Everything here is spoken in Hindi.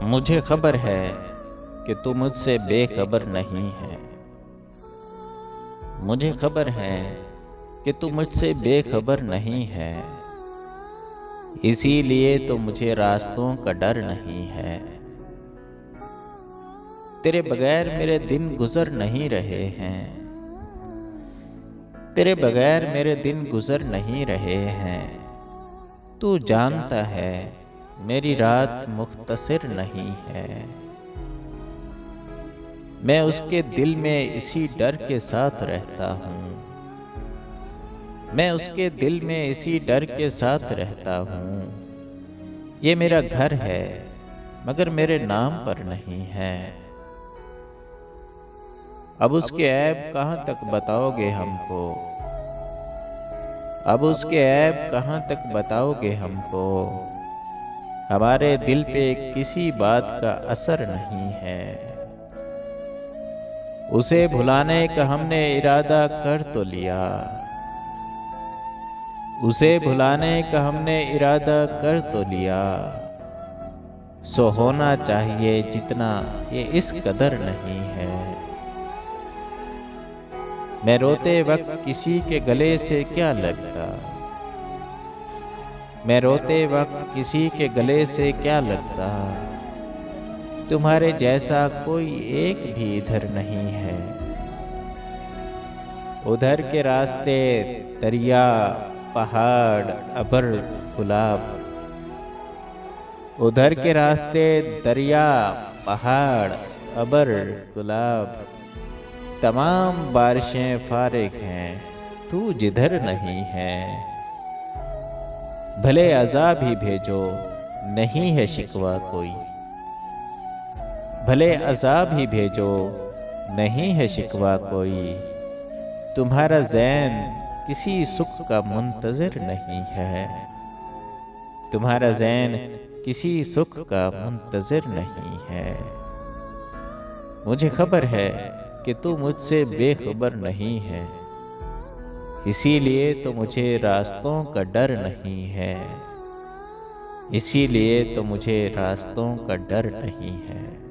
मुझे खबर है कि तू मुझसे बेखबर नहीं है। मुझे खबर है कि तू मुझसे बेखबर नहीं है। इसीलिए तो मुझे रास्तों का डर नहीं है। तेरे बगैर मेरे दिन गुजर नहीं रहे हैं। तेरे बगैर मेरे दिन गुजर नहीं रहे हैं। तू जानता है मेरी रात मुख्तसर नहीं है। मैं उसके दिल में इसी डर के साथ रहता हूँ। मैं उसके दिल में इसी डर के साथ रहता हूँ। ये मेरा घर है मगर मेरे नाम पर नहीं है। अब उसके ऐब कहाँ तक बताओगे हमको। अब उसके ऐब कहाँ तक बताओगे हमको। हमारे दिल पे किसी बात का असर नहीं है। उसे भुलाने का हमने इरादा कर तो लिया। उसे भुलाने का हमने इरादा कर तो लिया। सो होना चाहिए जितना ये इस कदर नहीं है। मैं रोते वक्त किसी के गले से क्या लगता। मैं रोते वक्त किसी के गले से क्या लगता। तुम्हारे जैसा कोई एक भी इधर नहीं है। उधर के रास्ते दरिया पहाड़ अबर गुलाब। उधर के रास्ते दरिया पहाड़ अबर गुलाब। तमाम बारिशें फारिग हैं तू जिधर नहीं है। भले अज़ाब ही भेजो नहीं है शिकवा कोई। भले अज़ाब ही भेजो नहीं है शिकवा कोई। तुम्हारा ज़ैन किसी सुख का मुंतज़िर नहीं है। तुम्हारा ज़ैन किसी सुख का मुंतज़िर नहीं है। मुझे खबर है कि तू मुझसे बेखबर नहीं है। इसीलिए तो मुझे रास्तों का डर नहीं है। इसीलिए तो मुझे रास्तों का डर नहीं है।